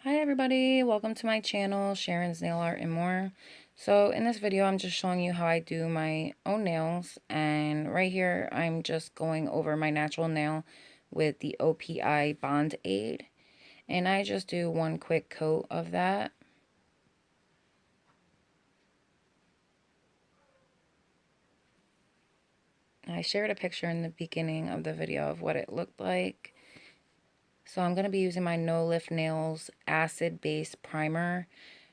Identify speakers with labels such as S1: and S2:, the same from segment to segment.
S1: Hi everybody, welcome to my channel, Sharon's Nail Art and More. So in this video, I'm just showing you how I do my own nails, and right here, I'm just going over my natural nail with the OPI Bond Aid, and I just do one quick coat of that. I shared a picture in the beginning of the video of what it looked like. So I'm going to be using my No Lift Nails Acid Base Primer.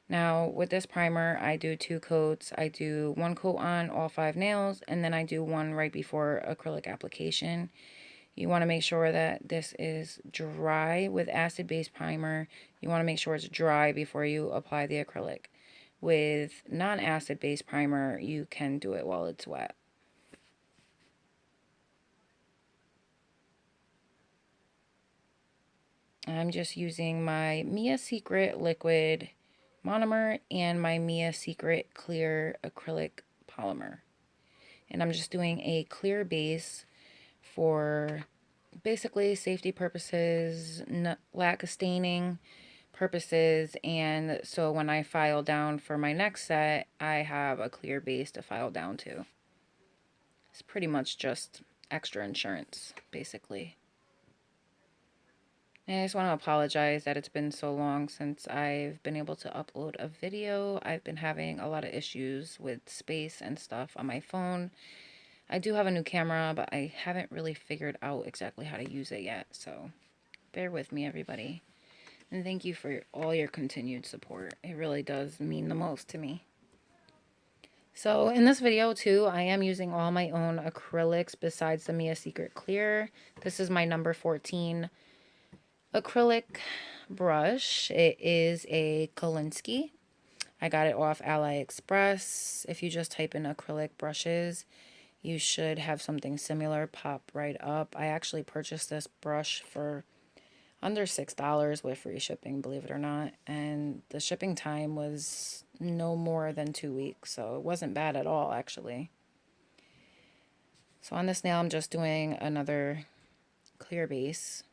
S1: Now, with this primer, I do two coats. I do one coat on all 5 nails, and then I do one right before acrylic application. You want to make sure that this is dry with acid-based primer. You want to make sure it's dry before you apply the acrylic. With non-acid-based primer, you can do it while it's wet. I'm just using my Mia Secret liquid monomer and my Mia Secret clear acrylic polymer. And I'm just doing a clear base for basically safety purposes, lack of staining purposes, and so when I file down for my next set, I have a clear base to file down to. It's pretty much just extra insurance, basically. And I just want to apologize that it's been so long since I've been able to upload a video. I've been having a lot of issues with space and stuff on my phone. I do have a new camera, but I haven't really figured out exactly how to use it yet, so bear with me, everybody. And thank you for all your continued support. It really does mean the most to me. So in this video too, I am using all my own acrylics besides the Mia Secret Clear. This is my number 14 acrylic brush. It is a Kolinsky. I got it off AliExpress. If you just type in acrylic brushes, you should have something similar pop right up. I actually purchased this brush for under $6 with free shipping, believe it or not. And the shipping time was no more than 2 weeks, so it wasn't bad at all, actually. So on this nail, I'm just doing another clear base.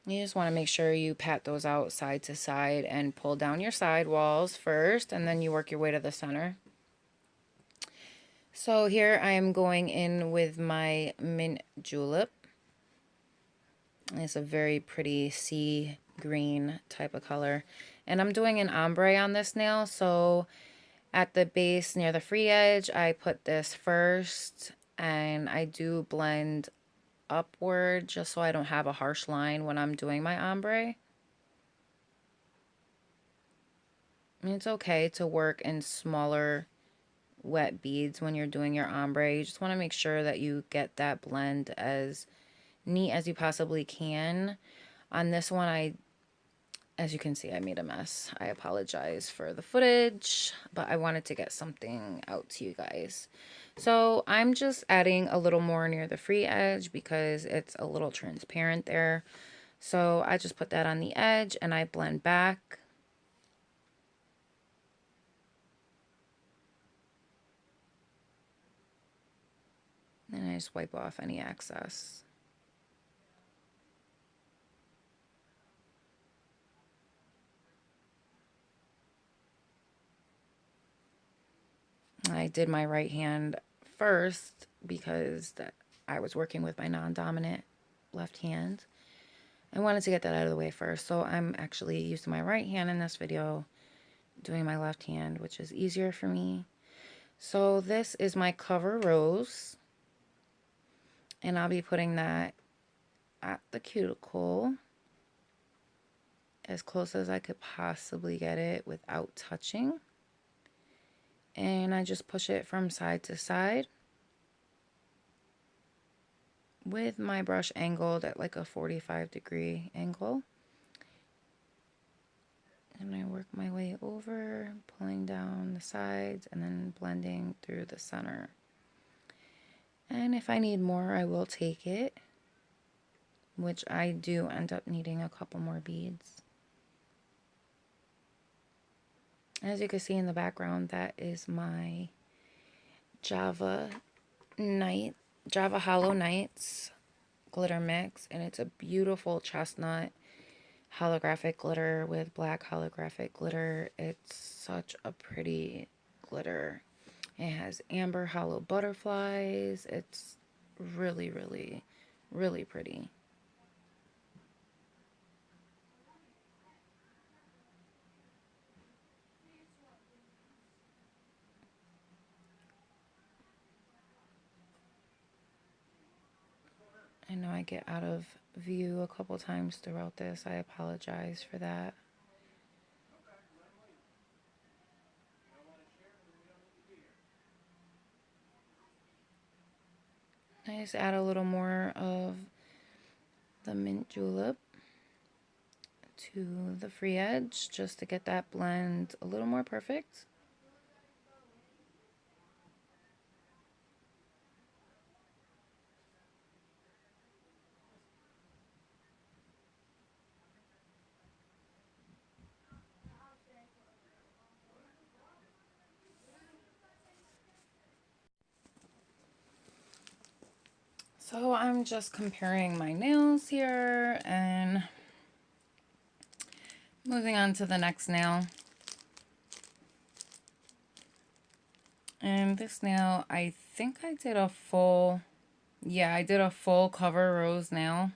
S1: You just want to make sure you pat those out side to side and pull down your side walls first, and then you work your way to the center. So here I am going in with my Mint Julep. It's a very pretty sea green type of color. And I'm doing an ombre on this nail, so at the base near the free edge, I put this first, and I do blend upward just so I don't have a harsh line when I'm doing my ombre. And it's okay to work in smaller wet beads when you're doing your ombre. You just want to make sure that you get that blend as neat as you possibly can. On this one, as you can see, I made a mess. I apologize for the footage, but I wanted to get something out to you guys. So I'm just adding a little more near the free edge because it's a little transparent there. So I just put that on the edge and I blend back. And I just wipe off any excess. I did my right hand first because I was working with my non-dominant left hand. I wanted to get that out of the way first, so I'm actually using my right hand in this video, doing my left hand, which is easier for me. So this is my cover rose, and I'll be putting that at the cuticle as close as I could possibly get it without touching. And I just push it from side to side with my brush angled at like a 45-degree angle. And I work my way over, pulling down the sides and then blending through the center. And if I need more, I will take it, which I do end up needing a couple more beads. As you can see in the background, that is my Java Hollow Nights glitter mix, and it's a beautiful chestnut holographic glitter with black holographic glitter. It's such a pretty glitter. It has amber hollow butterflies. It's really, really, really pretty. I know I get out of view a couple times throughout this. I apologize for that. I just add a little more of the mint julep to the free edge just to get that blend a little more perfect. So I'm just comparing my nails here and moving on to the next nail. And this nail, I think I did a full, yeah, I did a full cover rose nail.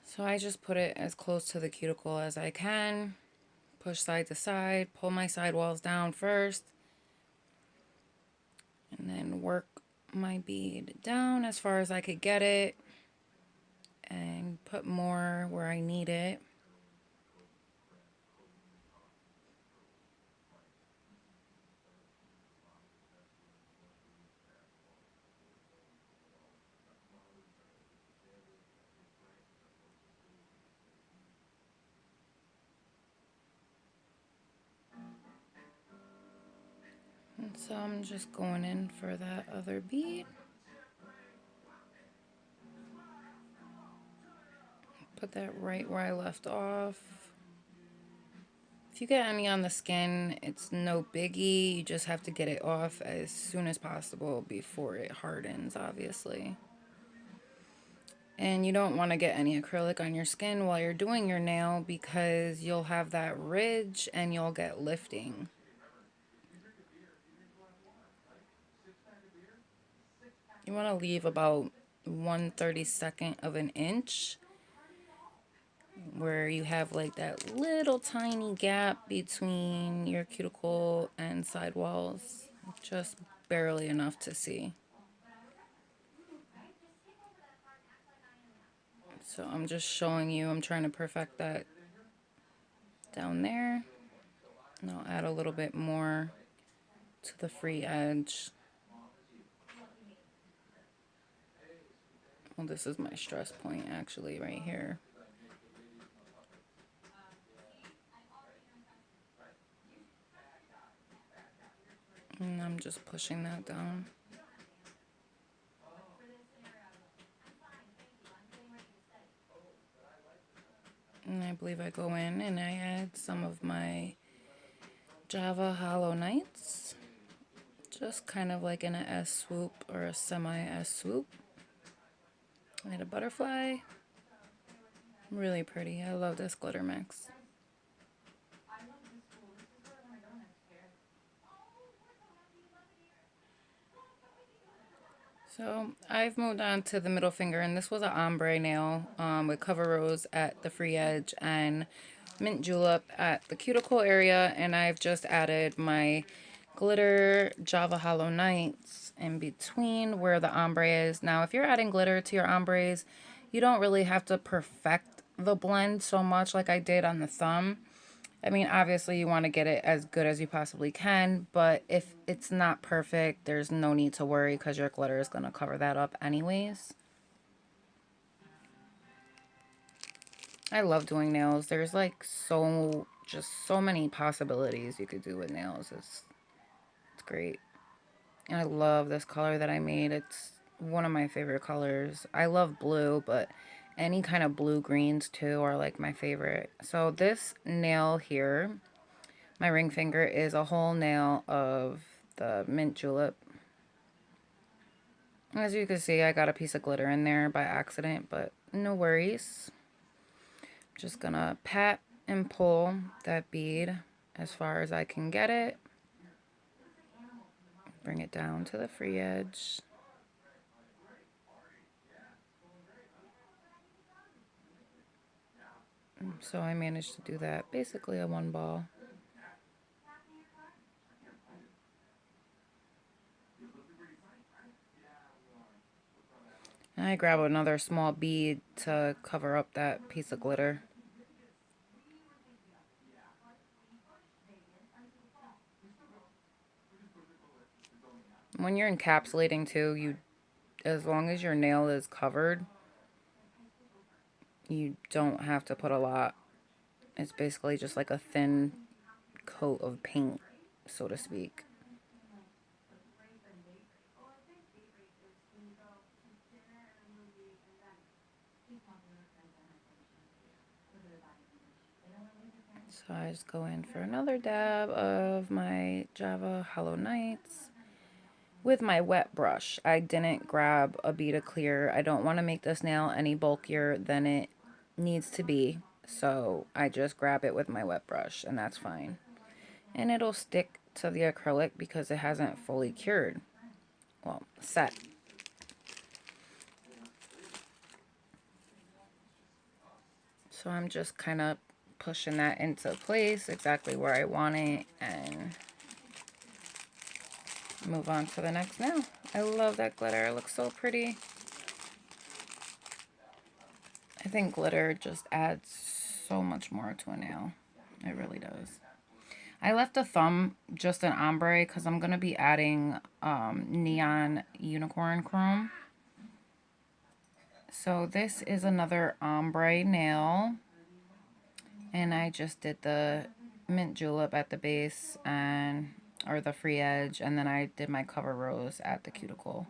S1: So I just put it as close to the cuticle as I can, push side to side, pull my sidewalls down first, and then work my bead down as far as I could get it, and put more where I need it. And so I'm just going in for that other bead. Put that right where I left off. If you get any on the skin, it's no biggie. You just have to get it off as soon as possible before it hardens, obviously. And you don't want to get any acrylic on your skin while you're doing your nail because you'll have that ridge and you'll get lifting. You want to leave about 1/32 of an inch where you have like that little tiny gap between your cuticle and sidewalls, just barely enough to see. So I'm just showing you, I'm trying to perfect that down there. And I'll add a little bit more to the free edge. Well, this is my stress point actually right here. And I'm just pushing that down. And I believe I go in and I add some of my Java Hollow Knights. Just kind of like in a S swoop or a semi-S swoop. I add a butterfly. Really pretty. I love this glitter mix. So I've moved on to the middle finger, and this was an ombre nail with cover rose at the free edge and mint julep at the cuticle area, and I've just added my glitter Java Hollow Knights in between where the ombre is. Now, if you're adding glitter to your ombres, you don't really have to perfect the blend so much like I did on the thumb. I mean, obviously you want to get it as good as you possibly can, but if it's not perfect, there's no need to worry because your glitter is going to cover that up anyways. I love doing nails. There's like just so many possibilities you could do with nails. It's great. And I love this color that I made. It's one of my favorite colors. I love blue, but any kind of blue greens too are like my favorite. So this nail here, my ring finger, is a whole nail of the mint julep. As you can see, I got a piece of glitter in there by accident, but no worries. Just gonna pat and pull that bead as far as I can get it. Bring it down to the free edge. So I managed to do that basically a one ball. And I grab another small bead to cover up that piece of glitter. When you're encapsulating too, as long as your nail is covered, you don't have to put a lot. It's basically just like a thin coat of paint, so to speak. So I just go in for another dab of my Java Hollow Knights with my wet brush. I didn't grab a bead of clear. I don't want to make this nail any bulkier than it needs to be, so I just grab it with my wet brush, and that's fine. And it'll stick to the acrylic because it hasn't fully cured. Well, set. So I'm just kind of pushing that into place exactly where I want it and move on to the next nail. I love that glitter. It looks so pretty. I think glitter just adds so much more to a nail. It really does. I left a thumb just an ombre because I'm going to be adding neon unicorn chrome. So this is another ombre nail. And I just did the mint julep at the base or the free edge, and then I did my cover rose at the cuticle.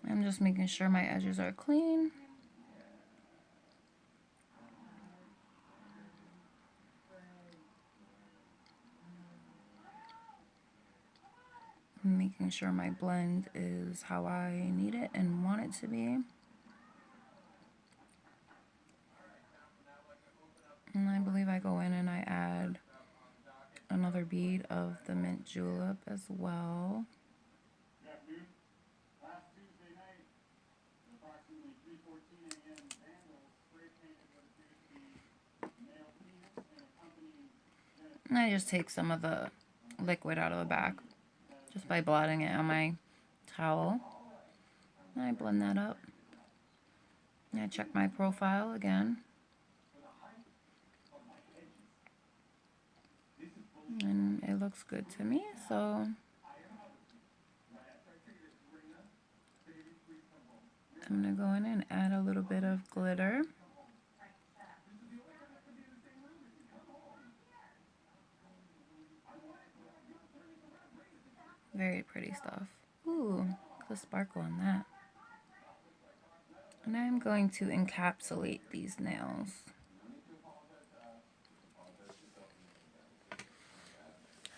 S1: I'm just making sure my edges are clean. Making sure my blend is how I need it and want it to be. And I believe I go in and I add another bead of the mint julep as well. And I just take some of the liquid out of the back just by blotting it on my towel. And I blend that up. And I check my profile again. And it looks good to me, so I'm going to go in and add a little bit of glitter. Very pretty stuff. Ooh, the sparkle on that. And I'm going to encapsulate these nails.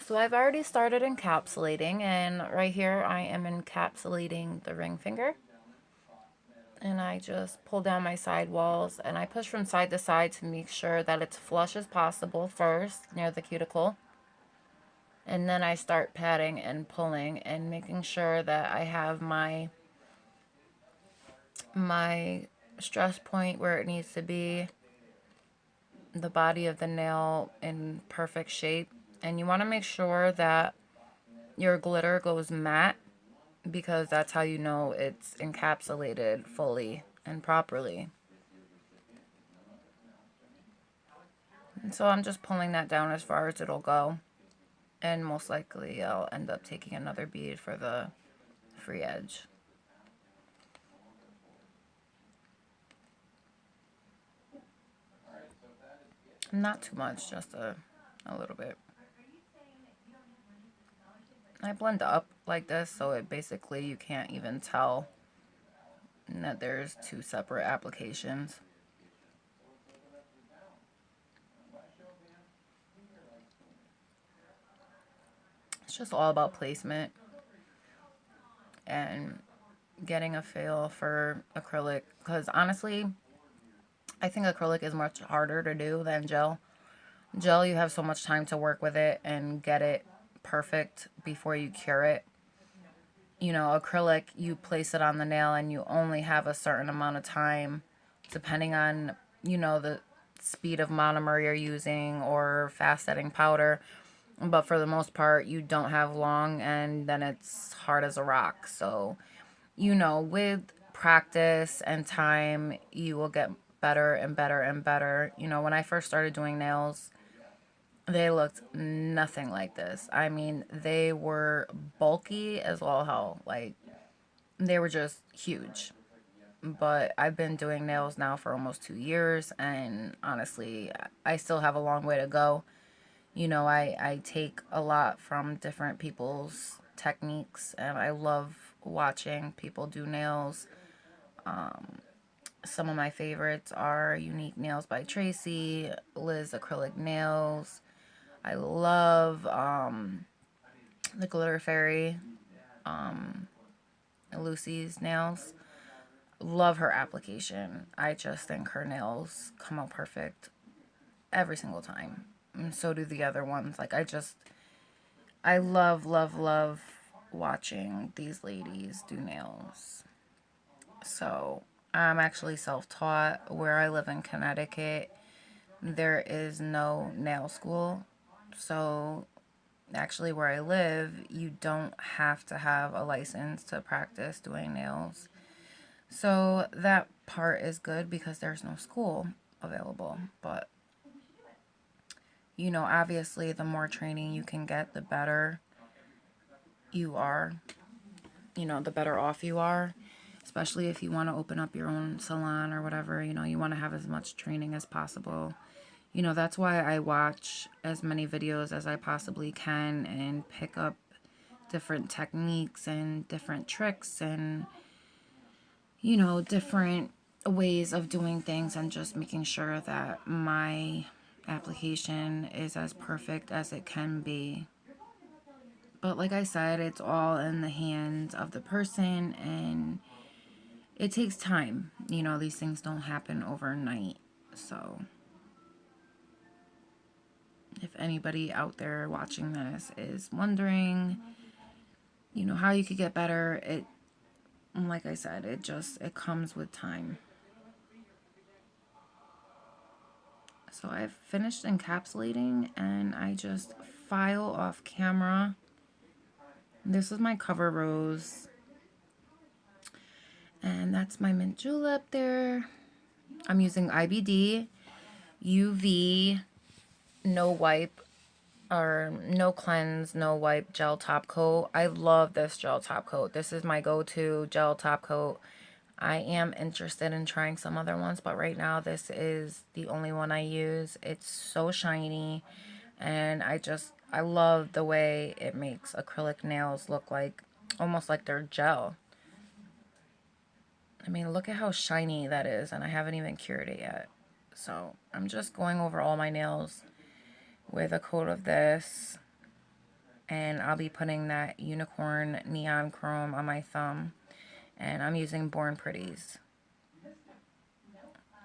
S1: So I've already started encapsulating, and right here I am encapsulating the ring finger. And I just pull down my side walls, and I push from side to side to make sure that it's flush as possible first near the cuticle. And then I start patting and pulling and making sure that I have my stress point where it needs to be, the body of the nail in perfect shape. And you want to make sure that your glitter goes matte, because that's how you know it's encapsulated fully and properly. And so I'm just pulling that down as far as it'll go. And most likely I'll end up taking another bead for the free edge. Not too much, just a little bit. I blend up like this, so it basically you can't even tell and that there's 2 separate applications. It's just all about placement and getting a feel for acrylic, because honestly, I think acrylic is much harder to do than gel. Gel, you have so much time to work with it and get it perfect before you cure it. You know, acrylic, you place it on the nail and you only have a certain amount of time, depending on, you know, the speed of monomer you're using or fast setting powder. But for the most part, you don't have long, and then it's hard as a rock. So, you know, with practice and time, you will get better and better and better. You know, when I first started doing nails, they looked nothing like this. I mean, they were bulky as all hell. Like, they were just huge. But I've been doing nails now for almost 2 years, and honestly, I still have a long way to go. You know, I take a lot from different people's techniques, and I love watching people do nails. Some of my favorites are Unique Nails by Tracy, Liz Acrylic Nails. I love the Glitter Fairy, Lucy's Nails. Love her application. I just think her nails come out perfect every single time. And so do the other ones. Like, I love, love, love watching these ladies do nails. So, I'm actually self-taught. Where I live in Connecticut, there is no nail school. So, actually, where I live, you don't have to have a license to practice doing nails. So, that part is good because there's no school available. But, you know, obviously, the more training you can get, the better you are. You know, the better off you are. Especially if you want to open up your own salon or whatever, you know, you want to have as much training as possible. You know, that's why I watch as many videos as I possibly can and pick up different techniques and different tricks and, you know, different ways of doing things, and just making sure that my application is as perfect as it can be. But like I said, it's all in the hands of the person, and it takes time. You know, these things don't happen overnight. So, if anybody out there watching this is wondering, you know, how you could get better, it, like I said, it comes with time. So I've finished encapsulating, and I just file off camera. This is my cover rose. And that's my mint julep there. I'm using IBD, UV, no wipe, or no cleanse, no wipe gel top coat. I love this gel top coat. This is my go-to gel top coat. I am interested in trying some other ones, but right now this is the only one I use. It's so shiny, and I love the way it makes acrylic nails look like, almost like they're gel. I mean, look at how shiny that is, and I haven't even cured it yet. So I'm just going over all my nails with a coat of this, and I'll be putting that unicorn neon chrome on my thumb, and I'm using Born Pretties.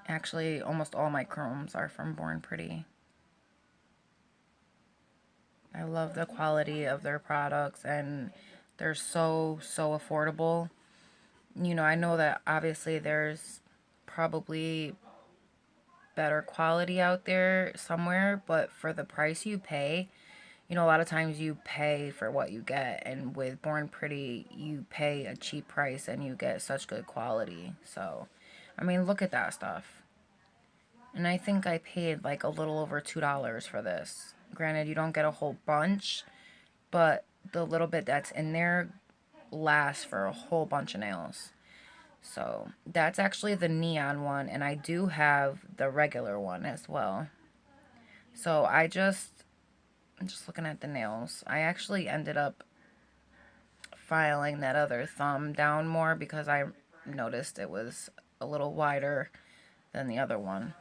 S1: Actually, almost all my chromes are from Born Pretty. I love the quality of their products, and they're so affordable. You know, I know that obviously there's probably better quality out there somewhere, but for the price you pay, you know, a lot of times you pay for what you get, and with Born Pretty, you pay a cheap price and you get such good quality. So, I mean, look at that stuff. And I think I paid like a little over $2 for this. Granted, you don't get a whole bunch, but the little bit that's in there lasts for a whole bunch of nails. So that's actually the neon one, and I do have the regular one as well. So I'm just looking at the nails. I actually ended up filing that other thumb down more because I noticed it was a little wider than the other one.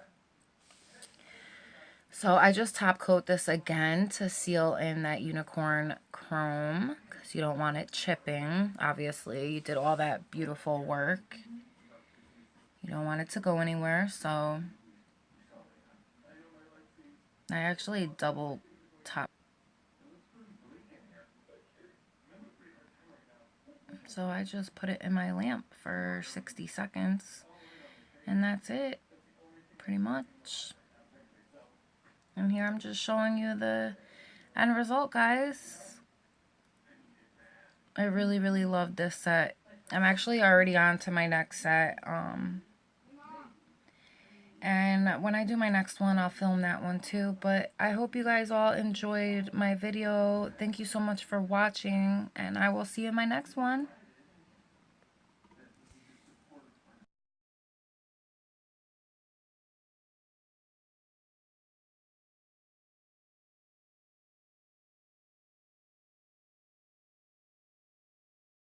S1: So I just top coat this again to seal in that unicorn chrome because you don't want it chipping. Obviously, you did all that beautiful work. You don't want it to go anywhere, so I actually double top. So I just put it in my lamp for 60 seconds, and that's it, pretty much. And here I'm just showing you the end result, guys. I really, really love this set. I'm actually already on to my next set. And when I do my next one, I'll film that one too. But I hope you guys all enjoyed my video. Thank you so much for watching, and I will see you in my next one.